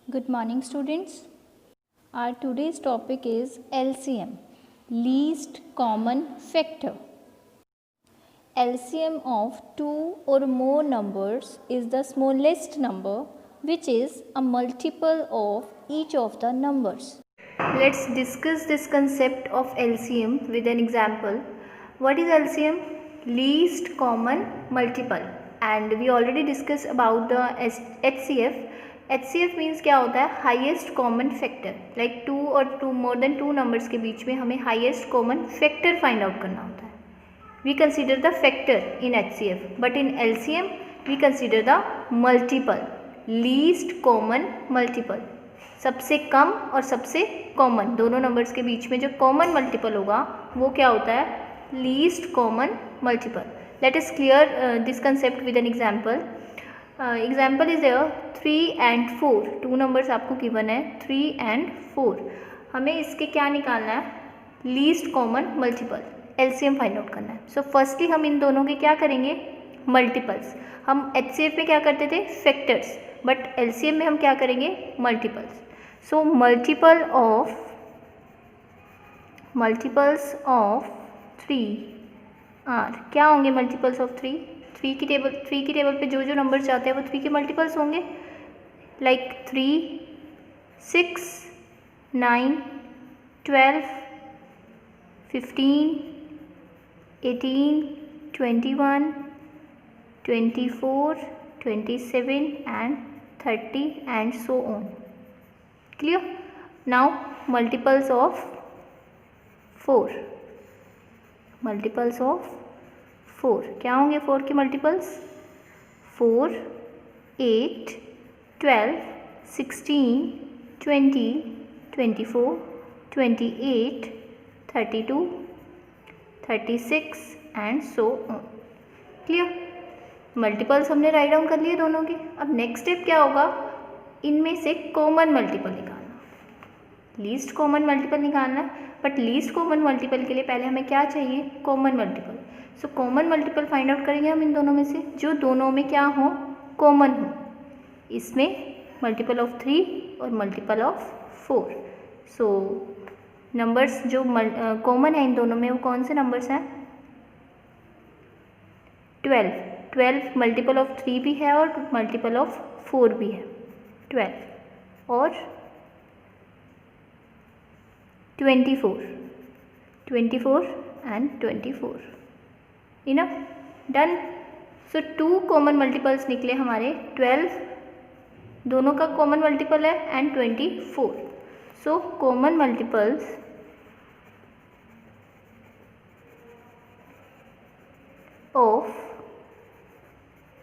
Good morning, students. Our today's topic is LCM, least common factor. LCM of two or more numbers is the smallest number which is a multiple of each of the numbers. Let's discuss this concept of LCM with an example. What is LCM? Least common multiple. And we already discussed about the HCF. HCF means क्या होता है? Highest common factor. Like two और more than two numbers के बीच में हमें highest common factor find out करना होता है. We consider the factor in HCF, but in LCM we consider the multiple, least common multiple. सबसे कम और सबसे कॉमन दोनों नंबर्स के बीच में जो कॉमन मल्टीपल होगा वो क्या होता है? Least common multiple. Let us clear this concept with an example. Example is there 3 and 4. Two numbers आपको गिवन है 3 and 4. हमें इसके क्या निकालना है? Least common multiple, LCM find out करना है. सो फर्स्टली हम इन दोनों के क्या करेंगे? मल्टीपल्स. हम एचसीएफ में क्या करते थे? फैक्टर्स. बट एलसीएम में हम क्या करेंगे? Multiples. So multiples of 3 are क्या होंगे? Multiples of 3. 3 की टेबल पे जो जो नंबर चाहते हैं वो 3 के मल्टीपल्स होंगे. Like 3, 6, 9, 12, 15, 18, 21, 24, 27 and 30 and so on. Clear? Now multiples of 4. Multiples of 4 क्या होंगे? 4 के multiples 4, 8, 12, 16, 20, 24, 28, 32, 36 and so on. Clear? Multiples हमने राइट डाउन कर लिए दोनों के. अब नेक्स्ट स्टेप क्या होगा? इनमें से कॉमन मल्टीपल निकालना. लीस्ट कॉमन मल्टीपल निकालना है. बट लीस्ट कॉमन मल्टीपल के लिए पहले हमें क्या चाहिए? Common multiple. सो कॉमन मल्टीपल फाइंड आउट करेंगे हम इन दोनों में से जो दोनों में क्या हो? कॉमन हो. इसमें मल्टीपल ऑफ 3 और मल्टीपल ऑफ 4. सो नंबर्स जो कॉमन है इन दोनों में वो कौन से नंबर्स हैं? 12 मल्टीपल ऑफ 3 भी है और मल्टीपल ऑफ 4 भी है. 12 और 24 and 24. Enough? Done. So 2 common multiples निकले हमारे. 12 दोनों का कॉमन मल्टीपल है and 24. So common multiples of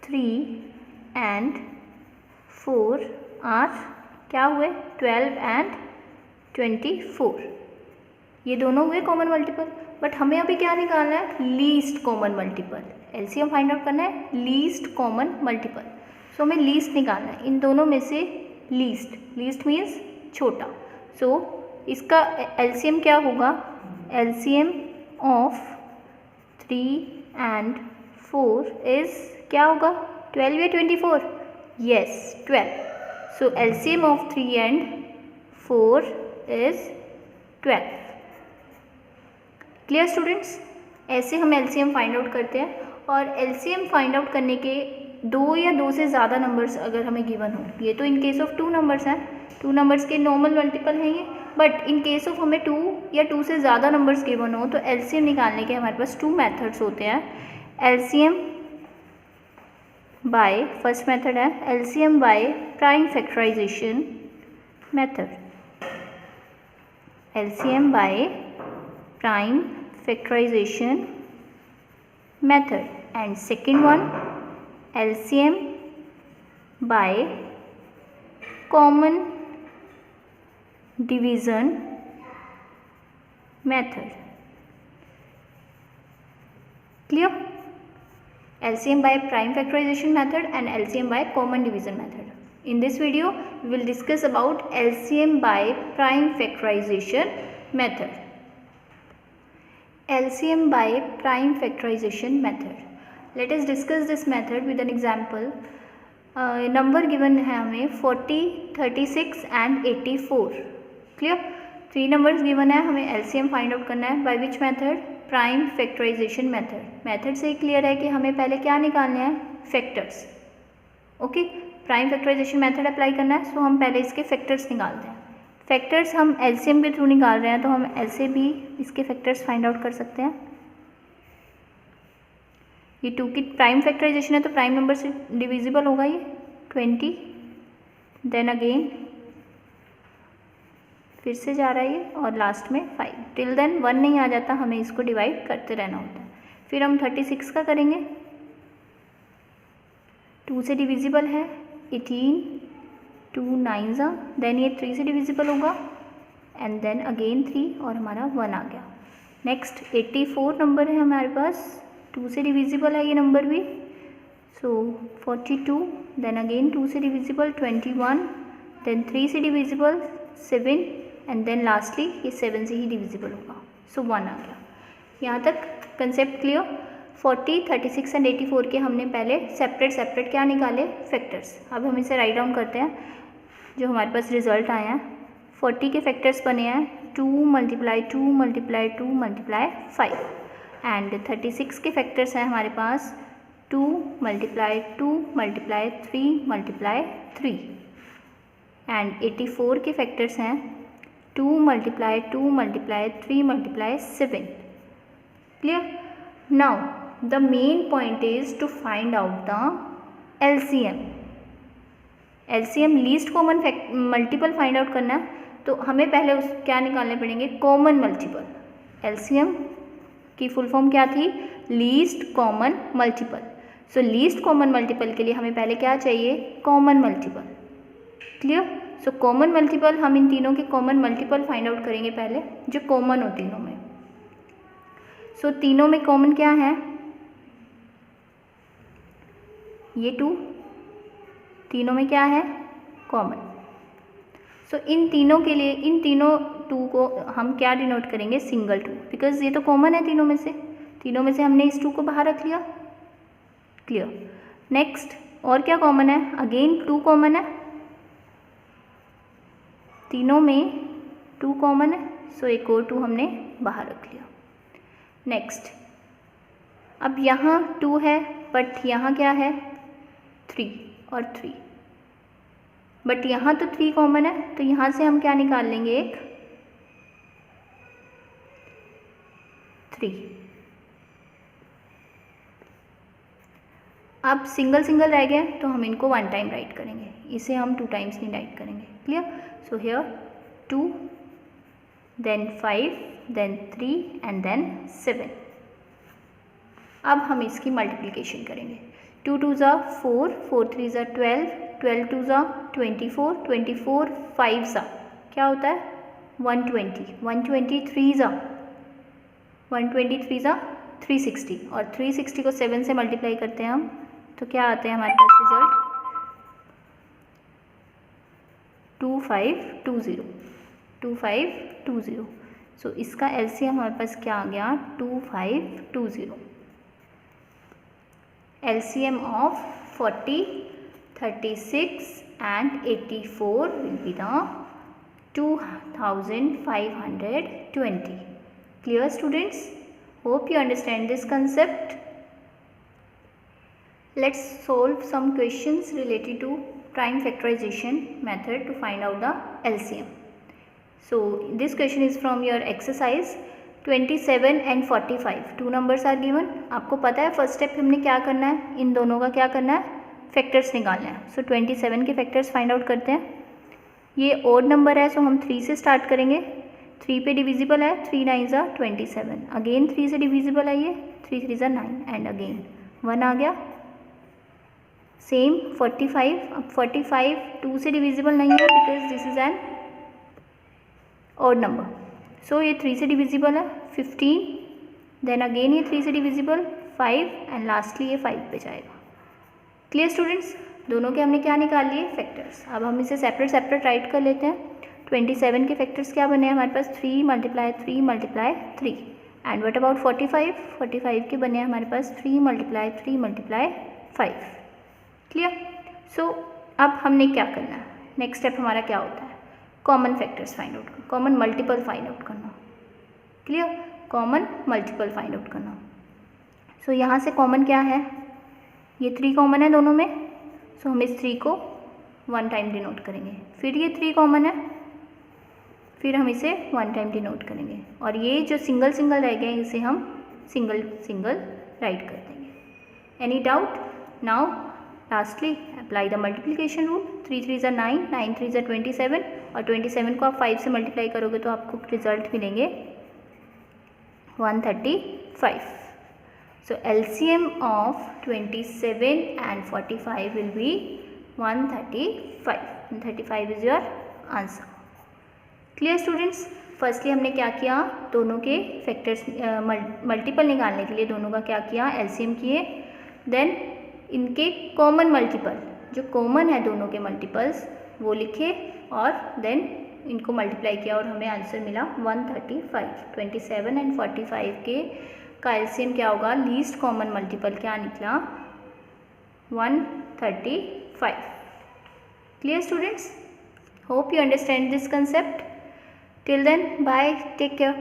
3 and 4 are क्या हुए? 12 and 24. ये दोनों हुए कॉमन मल्टीपल. बट हमें अभी क्या निकालना है? Least common multiple. LCM find out करना है लीस्ट कॉमन मल्टीपल. सो हमें लीस्ट निकालना है इन दोनों में से. लीस्ट मीन्स छोटा. सो इसका एलसीएम क्या होगा? एलसीएम ऑफ 3 and 4 इज क्या होगा? 12 या 24? Yes, 12. So LCM of 3 and 4 is 12. Clear students? ऐसे हम एलसीएम फाइंड आउट करते हैं. और एलसीएम फाइंड आउट करने के 2 या 2 से ज़्यादा नंबर्स अगर हमें गिवन हो, ये तो इन केस ऑफ 2 नंबर्स हैं, 2 नंबर्स के नॉर्मल मल्टीपल हैं ये. बट इन केस ऑफ हमें 2 या 2 से ज़्यादा नंबर्स गिवन हो तो एलसीएम निकालने के हमारे पास 2 मेथड्स होते हैं. एलसीएम बाय, फर्स्ट मेथड है LCM by prime factorization method. LCM by prime factorization method. And second one, LCM by common division method. Clear? LCM by prime factorization method and LCM by common division method. In this video, we will discuss about LCM by prime factorization method. LCM by prime factorization method. Let us discuss this method with an example. Number given है हमें 40, 36 and 84. Clear. 3 numbers given है, हमें LCM find out करना है. By which method? Prime factorization method. Method से clear है कि हमें पहले क्या निकालने हैं? Factors. Okay, prime factorization method apply करना है. सो हम पहले इसके फैक्टर्स निकालते हैं. फैक्टर्स हम एलसीएम के थ्रू निकाल रहे हैं, तो हम ऐसे भी इसके फैक्टर्स फाइंड आउट कर सकते हैं. ये 2 की प्राइम फैक्टराइजेशन है, तो प्राइम नंबर से डिविजिबल होगा ये 20. देन अगेन फिर से जा रहा है ये, और लास्ट में 5. टिल देन 1 नहीं आ जाता, हमें इसको डिवाइड करते रहना होता है. फिर हम 36 का करेंगे. 2 से डिविजिबल है 18, 2 9 जा. देन ये 3 से डिविजिबल होगा, एंड देन अगेन 3, और हमारा 1 आ गया. नेक्स्ट 84 नंबर है हमारे पास. 2 से डिविजिबल है ये नंबर भी. सो 42, देन अगेन 2 से डिविजिबल 21, देन 3 से डिविजिबल 7, एंड देन लास्टली ये 7 से ही डिविजिबल होगा. सो 1 आ गया. यहाँ तक कंसेप्ट क्लियर. 40, 36 एंड 84 के हमने पहले सेपरेट क्या निकाले? फैक्टर्स. अब हम इसे राइट डाउन करते हैं. जो हमारे पास रिजल्ट आया है, 40 के फैक्टर्स बने हैं 2 × 2 × 2 × 5, एंड 36 के फैक्टर्स हैं हमारे पास 2 × 2 × 3 × 3, एंड 84 के फैक्टर्स हैं 2 × 2 × 3 × 7. Clear. Now the main point is to find out the LCM. LCM least common multiple find out करना है, तो हमें पहले उस क्या निकालने पड़ेंगे? Common multiple. एलसीएम की फुल फॉर्म क्या थी? Least common multiple. So least common multiple के लिए हमें पहले क्या चाहिए? Common multiple. Clear. So common multiple, हम इन तीनों के कॉमन मल्टीपल फाइंड आउट करेंगे पहले, जो कॉमन हो तीनों में. सो तीनों में कॉमन क्या है? ये 2. तीनों में क्या है? कॉमन. सो इन तीनों के लिए, इन तीनों 2 को हम क्या डिनोट करेंगे? सिंगल 2, बिकॉज ये तो कॉमन है तीनों में से. तीनों में से हमने इस 2 को बाहर रख लिया. क्लियर. नेक्स्ट और क्या कॉमन है? अगेन 2 कॉमन है. तीनों में 2 कॉमन है, सो एक और 2 हमने बाहर रख लिया. नेक्स्ट, अब यहाँ 2 है, बट यहाँ क्या है? 3 और 3. बट यहाँ तो 3 कॉमन है, तो यहाँ से हम क्या निकाल लेंगे? एक 3. अब सिंगल सिंगल रह गए, तो हम इनको 1 टाइम राइट करेंगे, इसे हम 2 टाइम्स नहीं राइट करेंगे. Clear. So here 2, then 5, then 3 and then 7. अब हम इसकी मल्टीप्लिकेशन करेंगे. 2 2 ज़ा 4, 4 3 ज़ा 12, 12 2 ज़ा 24, 24 5 ज़ा क्या होता है? 120, 123 ज़ा 123 ज़ा 360, और 360 को 7 से मल्टीप्लाई करते हैं हम, तो क्या आते हैं हमारे पास रिजल्ट? 2520, 2520. सो इसका एलसीएम हमारे पास क्या आ गया? 2520. LCM of 40, 36 and 84 will be the 2520. Clear students? Hope you understand this concept. Let's solve some questions related to prime factorization method to find out the LCM. So this question is from your exercise 27 and 45. 2 numbers are given. आपको पता है first step हमने क्या करना है? इन दोनों का क्या करना है? फैक्टर्स निकालना है. सो 27 के फैक्टर्स फाइंड आउट करते हैं. ये ओड नंबर है, सो हम 3 से स्टार्ट करेंगे. 3 पे डिविजिबल है, 3 9 ज़ा 27. अगेन 3 से डिविजिबल है ये, 3 3 ज़ा 9 एंड अगेन 1 आ गया. सेम 45. अब 45 2 से डिविजिबल नहीं है because this is an odd number. So ये 3 से डिविजिबल है 15. देन अगेन ये 3 से डिविजिबल 5 एंड लास्टली ये 5 पे जाएगा. Clear students? दोनों के हमने क्या निकाल लिए? फैक्टर्स. अब हम इसे सेपरेट सेपरेट राइट कर लेते हैं. 27 के फैक्टर्स क्या बने हैं हमारे पास? 3 × 3 × 3. And what about 45? 45 के बने हैं हमारे पास 3 × 3 × 5. क्लियर? सो अब हमने क्या करना है, नेक्स्ट स्टेप हमारा क्या होता है, कॉमन फैक्टर्स फाइंड आउट करना, कॉमन मल्टीपल फाइंड आउट करना। Clear, common multiple find out करना। सो यहाँ से कॉमन क्या है, ये 3 कॉमन है दोनों में, सो हम इस 3 को 1 टाइम डिनोट करेंगे। फिर ये 3 कॉमन है, फिर हम इसे 1 टाइम डिनोट करेंगे, और ये जो सिंगल सिंगल रह गए इसे हम सिंगल सिंगल राइट कर देंगे। Any doubt? Now lastly apply the multiplication rule. 3 3 9, 9 3 27, और 27 को आप 5 से मल्टीप्लाई करोगे तो आपको रिजल्ट मिलेंगे 135। सो LCM of 27 and 45 will be 135, and 35 is your answer। Clear students, firstly हमने क्या किया, दोनों के फैक्टर्स मल्टीपल निकालने के लिए दोनों का क्या किया, एलसीएम किए, देन इनके कॉमन मल्टीपल, जो कॉमन है दोनों के मल्टीपल्स वो लिखे, और देन इनको मल्टीप्लाई किया और हमें आंसर मिला 135। 27 and 45 के का एलसीएम क्या होगा, लीस्ट कॉमन मल्टीपल क्या निकला, 135। Clear students, hope you understand this concept. Till then, bye, take care.